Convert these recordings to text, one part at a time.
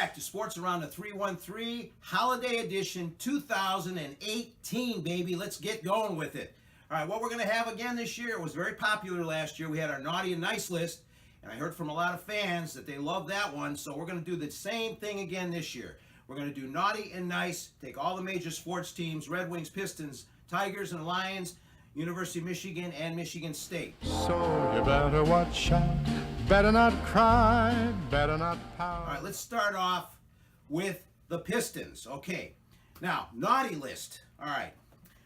back to Sports Around the 313 Holiday Edition 2018, baby. Let's get going with it. All right, what we're going to have again this year, it was very popular last year. We had our naughty and nice list, and I heard from a lot of fans that they love that one, so we're going to do the same thing again this year. We're going to do naughty and nice, take all the major sports teams, Red Wings, Pistons, Tigers, and Lions, University of Michigan, and Michigan State. So you better watch out, better not cry, better not pout. All right, let's start off with the Pistons. Okay, now, naughty list. All right,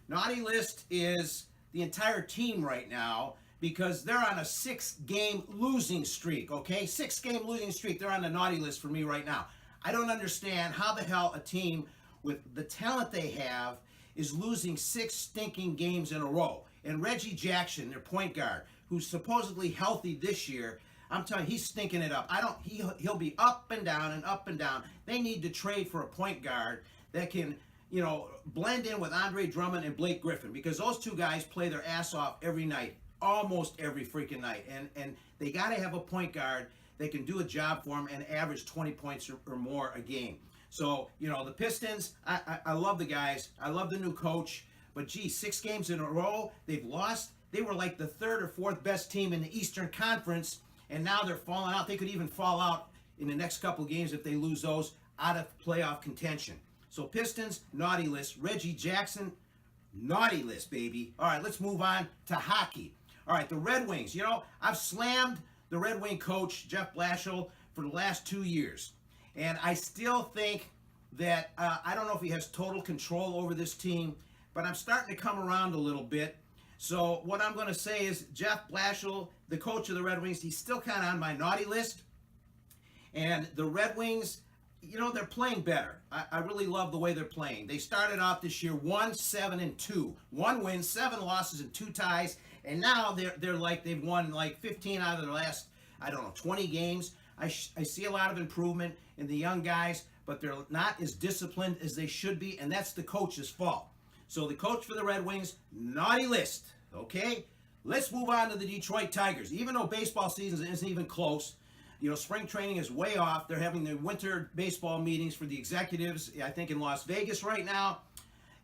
naughty list is the entire team right now because they're on a 6-game losing streak, okay? 6-game losing streak. They're on the naughty list for me right now. I don't understand how the hell a team with the talent they have is losing 6 stinking games in a row. And Reggie Jackson, their point guard, who's supposedly healthy this year, I'm telling you, he's stinking it up. He'll be up and down and up and down. They need to trade for a point guard that can, blend in with Andre Drummond and Blake Griffin, because those two guys play their ass off every night, almost every freaking night. And they got to have a point guard that can do a job for them and average 20 points or more a game. So, the Pistons, I love the guys. I love the new coach. But, gee, 6 games in a row, they've lost. They were like the 3rd or 4th best team in the Eastern Conference, and now they're falling out. They could even fall out in the next couple games if they lose those, out of playoff contention. So, Pistons, naughty list. Reggie Jackson, naughty list, baby. All right, let's move on to hockey. All right, the Red Wings. I've slammed the Red Wing coach, Jeff Blashill, for the last 2 years. And I still think that, I don't know if he has total control over this team, but I'm starting to come around a little bit. So what I'm going to say is Jeff Blashill, the coach of the Red Wings, he's still kind of on my naughty list. And the Red Wings, they're playing better. I really love the way they're playing. They started off this year 1-7-2. 1 win, 7 losses, and 2 ties. And now they're like they've won like 15 out of the last, 20 games. I see a lot of improvement in the young guys, but they're not as disciplined as they should be, and that's the coach's fault. So the coach for the Red Wings, naughty list, okay? Let's move on to the Detroit Tigers. Even though baseball season isn't even close, spring training is way off. They're having the winter baseball meetings for the executives, I think in Las Vegas right now.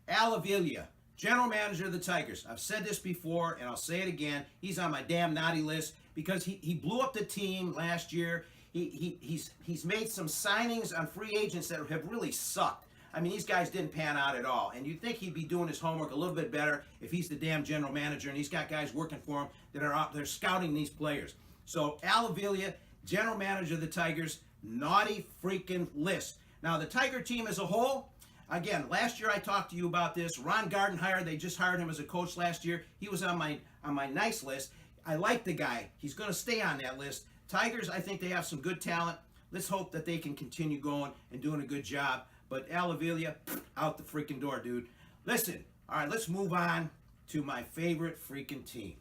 Al Avila, general manager of the Tigers. I've said this before, and I'll say it again. He's on my damn naughty list because he blew up the team last year. He's made some signings on free agents that have really sucked. I mean, these guys didn't pan out at all. And you'd think he'd be doing his homework a little bit better if he's the damn general manager and he's got guys working for him that are out there scouting these players. So Al Avila, general manager of the Tigers, naughty freaking list. Now, the Tiger team as a whole, again, last year I talked to you about this. Ron Gardenhire, they just hired him as a coach last year. He was on my nice list. I like the guy. He's going to stay on that list. Tigers, I think they have some good talent. Let's hope that they can continue going and doing a good job. But Al Avila, out the freaking door, dude. Listen, all right, let's move on to my favorite freaking team.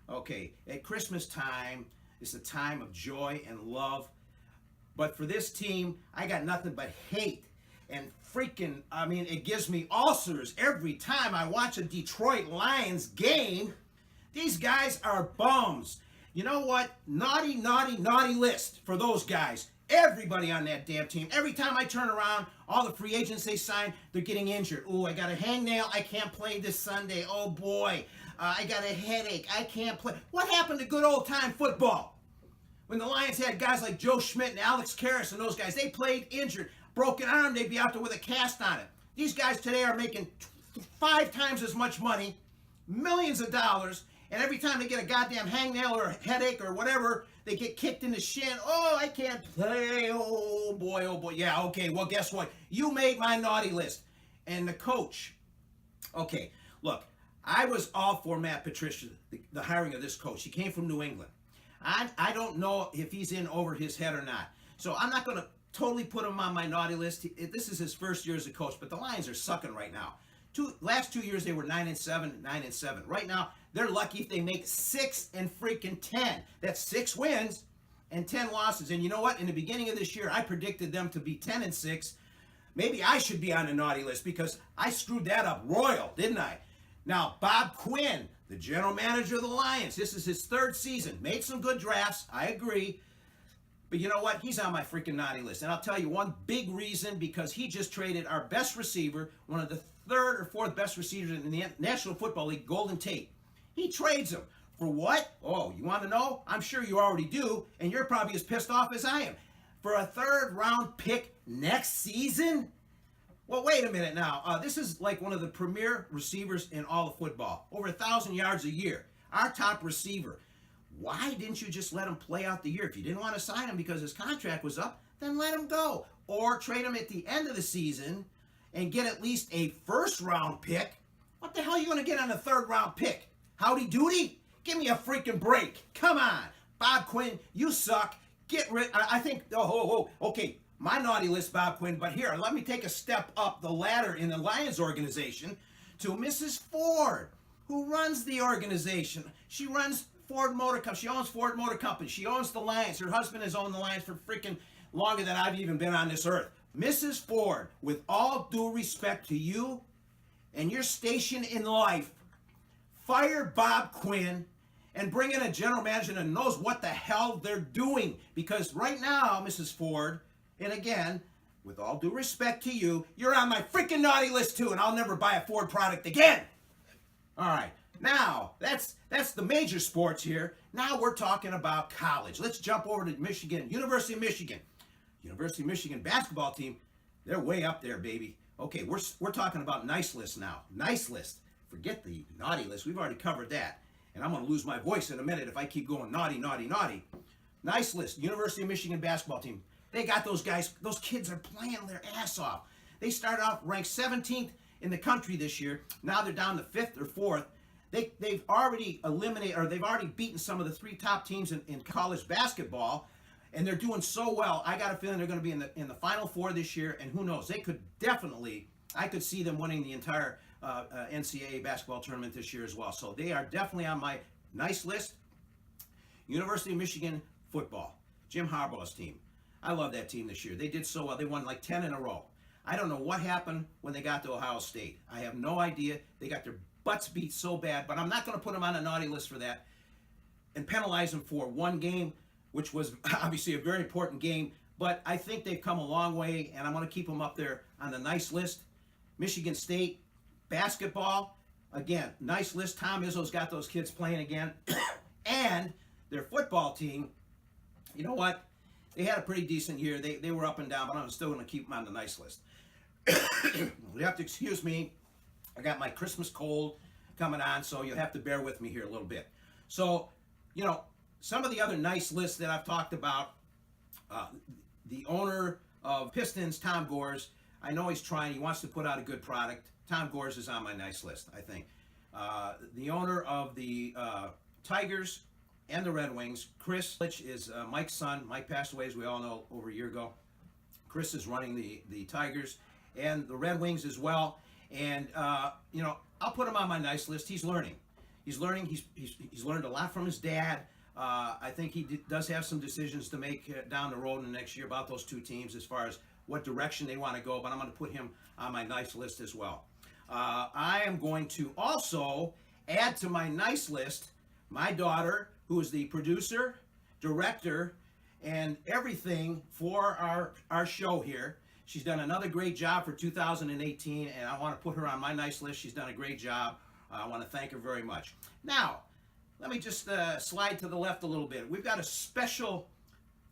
Okay, at Christmas time, it's a time of joy and love. But for this team, I got nothing but hate. And freaking, it gives me ulcers every time I watch a Detroit Lions game. These guys are bums. You know what? Naughty, naughty, naughty list for those guys. Everybody on that damn team. Every time I turn around, all the free agents they sign, they're getting injured. Ooh, I got a hangnail. I can't play this Sunday. Oh, boy. I got a headache. I can't play. What happened to good old-time football? When the Lions had guys like Joe Schmidt and Alex Karras and those guys, they played injured. Broken arm, they'd be out there with a cast on it. These guys today are making 5 times as much money, millions of dollars, and every time they get a goddamn hangnail or a headache or whatever, they get kicked in the shin. Oh, I can't play. Oh, boy, oh, boy. Yeah, okay, well, guess what? You made my naughty list. And the coach, okay, look, I was all for Matt Patricia, the hiring of this coach. He came from New England. I don't know if he's in over his head or not. So I'm not going to totally put him on my naughty list. This is his first year as a coach, but the Lions are sucking right now. Last 2 years, they were 9-7, 9-7. Right now, they're lucky if they make 6-10. That's 6 wins and 10 losses. And you know what? In the beginning of this year, I predicted them to be 10-6. Maybe I should be on the naughty list because I screwed that up royal, didn't I? Now, Bob Quinn, the general manager of the Lions, this is his 3rd season. Made some good drafts, I agree. But you know what? He's on my freaking naughty list. And I'll tell you one big reason, because he just traded our best receiver, one of the third or fourth best receivers in the National Football League, Golden Tate. He trades him. For what? Oh, you want to know? I'm sure you already do, and you're probably as pissed off as I am. For a third-round pick next season? Well, wait a minute now. This is like one of the premier receivers in all of football. Over 1,000 yards a year. Our top receiver. Why didn't you just let him play out the year? If you didn't want to sign him because his contract was up, then let him go. Or trade him at the end of the season and get at least a first-round pick. What the hell are you going to get on a third-round pick? Howdy doody? Give me a freaking break. Come on. Bob Quinn, you suck. Get rid. I think, okay, my naughty list, Bob Quinn, but here, let me take a step up the ladder in the Lions organization to Mrs. Ford, who runs the organization. She runs Ford Motor Company. She owns Ford Motor Company. She owns the Lions. Her husband has owned the Lions for freaking longer than I've even been on this earth. Mrs. Ford, with all due respect to you and your station in life, fire Bob Quinn and bring in a general manager that knows what the hell they're doing. Because right now, Mrs. Ford, and again, with all due respect to you, you're on my freaking naughty list too, and I'll never buy a Ford product again. All right, now, that's the major sports here. Now we're talking about college. Let's jump over to Michigan, University of Michigan. University of Michigan basketball team, they're way up there, baby. Okay, we're talking about nice list now. Nice list. Forget the naughty list. We've already covered that. And I'm going to lose my voice in a minute if I keep going naughty, naughty, naughty. Nice list. University of Michigan basketball team. They got those guys. Those kids are playing their ass off. They started off ranked 17th in the country this year. Now they're down to 5th or 4th. They've already eliminated, or they've already beaten some of the 3 top teams in college basketball. And they're doing so well. I got a feeling they're going to be in the Final Four this year. And who knows? They could definitely, I could see them winning the entire NCAA basketball tournament this year as well. So they are definitely on my nice list. University of Michigan football. Jim Harbaugh's team. I love that team this year. They did so well. They won like 10 in a row. I don't know what happened when they got to Ohio State. I have no idea. They got their butts beat so bad, but I'm not going to put them on a naughty list for that and penalize them for one game, which was obviously a very important game. But I think they've come a long way, and I'm going to keep them up there on the nice list. Michigan State basketball, again, nice list. Tom Izzo's got those kids playing again. And their football team, you know what? They had a pretty decent year. They were up and down, but I'm still going to keep them on the nice list. You have to excuse me. I got my Christmas cold coming on, so you'll have to bear with me here a little bit. So, you know, some of the other nice lists that I've talked about, the owner of Pistons, Tom Gores, I know he's trying. He wants to put out a good product. Tom Gores is on my nice list, I think. The owner of the Tigers and the Red Wings, Chris, which is Mike's son. Mike passed away, as we all know, over a year ago. Chris is running the Tigers and the Red Wings as well. And, you know, I'll put him on my nice list. He's learning. He's learning. He's learned a lot from his dad. I think he does have some decisions to make down the road in the next year about those two teams as far as what direction they want to go, but I'm going to put him on my nice list as well. I am going to also add to my nice list my daughter, who is the producer, director, and everything for our show here. She's done another great job for 2018, and I want to put her on my nice list. She's done a great job. I want to thank her very much. Now, let me just slide to the left a little bit. We've got a special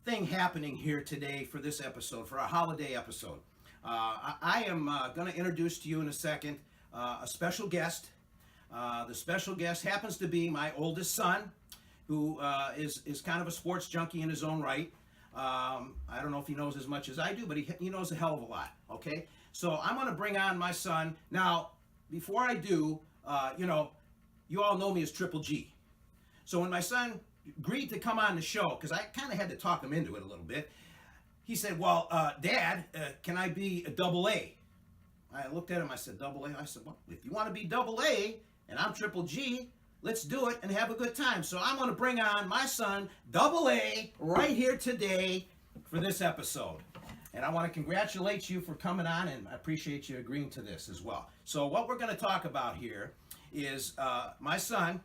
thing happening here today for this episode, for our holiday episode. I am going to introduce to you in a second a special guest. The special guest happens to be my oldest son, who is kind of a sports junkie in his own right. I don't know if he knows as much as I do, but he knows a hell of a lot, okay? So I'm going to bring on my son. Now, before I do, you know, you all know me as Triple G. So when my son agreed to come on the show, because I kind of had to talk him into it a little bit, he said, well, Dad, can I be a double A? I looked at him, I said, double A? I said, well, if you want to be double A, and I'm Triple G, let's do it and have a good time. So I'm going to bring on my son, Double A, right here today for this episode. And I want to congratulate you for coming on, and I appreciate you agreeing to this as well. So what we're going to talk about here is my son,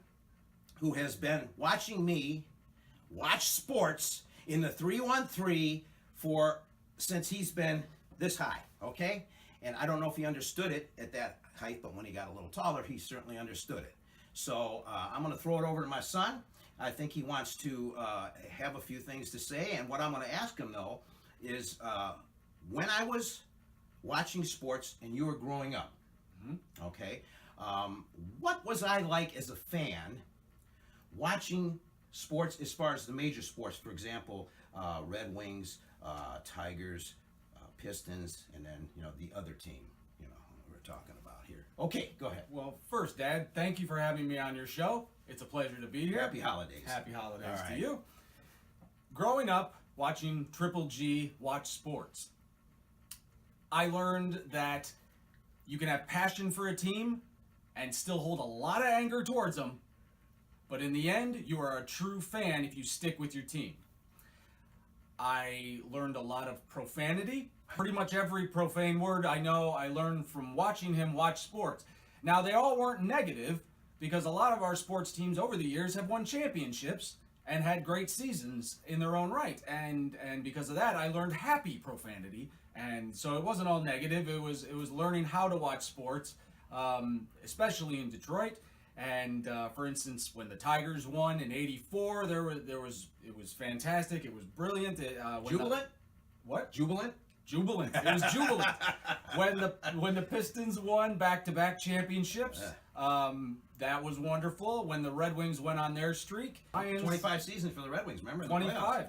who has been watching me watch sports in the 3-1-3 since he's been this high, okay? And I don't know if he understood it at that height, but when he got a little taller, he certainly understood it. So I'm going to throw it over to my son. I think he wants to have a few things to say. And what I'm going to ask him, though, is when I was watching sports and you were growing up, okay, what was I like as a fan watching sports as far as the major sports? For example, Red Wings, Tigers, Pistons, and then, the other team, we're talking about here. Okay, go ahead. Well, first, Dad, thank you for having me on your show. It's a pleasure to be here. Happy holidays. Happy holidays All right. to you. Growing up, watching Triple G watch sports, I learned that you can have passion for a team and still hold a lot of anger towards them, but in the end, you are a true fan if you stick with your team. I learned a lot of profanity. Pretty much every profane word I know I learned from watching him watch sports. Now, they all weren't negative, because a lot of our sports teams over the years have won championships and had great seasons in their own right. And because of that, I learned happy profanity. And so it wasn't all negative. It was learning how to watch sports, especially in Detroit. And for instance, when the Tigers won in '84, it was fantastic. It was brilliant. Jubilant? What? Jubilant? Jubilant. It was jubilant. when the Pistons won back-to-back championships, that was wonderful. When the Red Wings went on their streak, 25 seasons for the Red Wings, remember? 25,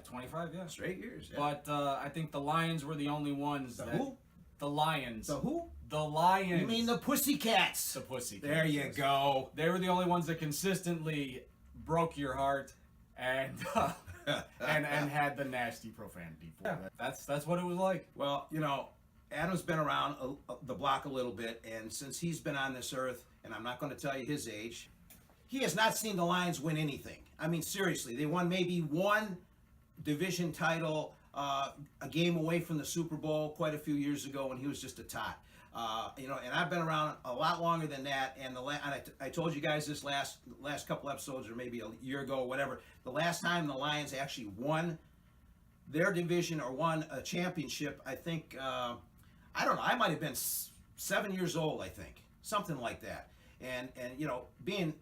yeah. Straight years, yeah. But I think the Lions were the only ones who? The Lions. The who? The Lions. You mean the Pussycats? The Pussycats. There you go. They were the only ones that consistently broke your heart and and had the nasty profanity for it. That's what it was like. Well, Adam's been around the block a little bit, and since he's been on this earth, and I'm not going to tell you his age, he has not seen the Lions win anything. I mean, seriously, they won maybe one division title, a game away from the Super Bowl quite a few years ago when he was just a tot. And I've been around a lot longer than that. And I told you guys this last couple episodes, or maybe a year ago, or whatever. The last time the Lions actually won their division or won a championship, I think, I don't know, I might have been 7 years old, I think, something like that. And being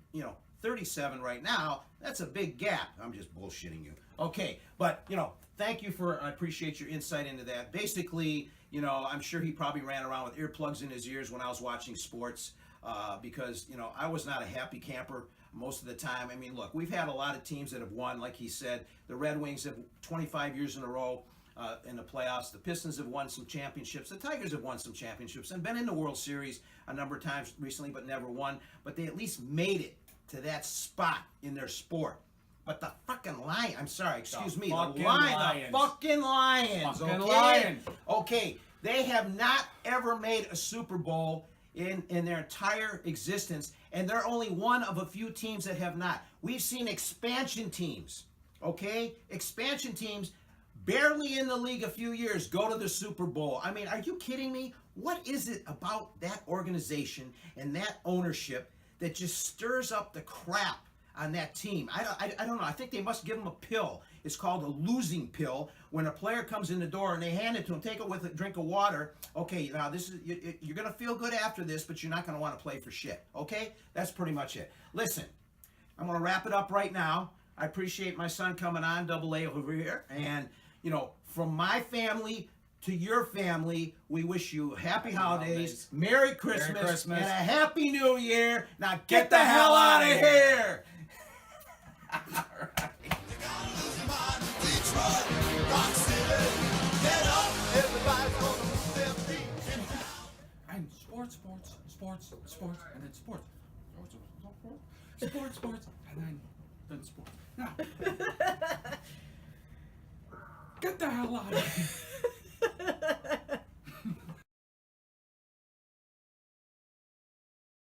37 right now, that's a big gap. I'm just bullshitting you. Okay, but thank you I appreciate your insight into that. Basically, I'm sure he probably ran around with earplugs in his ears when I was watching sports, because I was not a happy camper most of the time. I mean, look, we've had a lot of teams that have won, like he said. The Red Wings have 25 years in a row in the playoffs. The Pistons have won some championships. The Tigers have won some championships and been in the World Series a number of times recently, but never won. But they at least made it to that spot in their sport. But the fucking Lions, I'm sorry, excuse me, the fucking Lions, Fucking okay? Lions. Okay, they have not ever made a Super Bowl in their entire existence, and they're only one of a few teams that have not. We've seen expansion teams, okay? Expansion teams barely in the league a few years go to the Super Bowl. I mean, are you kidding me? What is it about that organization and that ownership that just stirs up the crap on that team? I don't know. I think they must give them a pill. It's called a losing pill. When a player comes in the door and they hand it to him, take it with a drink of water. Okay, now this is you're gonna feel good after this, but you're not gonna want to play for shit. Okay, that's pretty much it. Listen, I'm gonna wrap it up right now. I appreciate my son coming on, Double A over here, and from my family to your family, we wish you happy holidays, Merry Christmas, and a Happy New Year. Now get the hell out of here. All right. And sports, and then sports. Sports, and then sports. Now, get the hell out of here.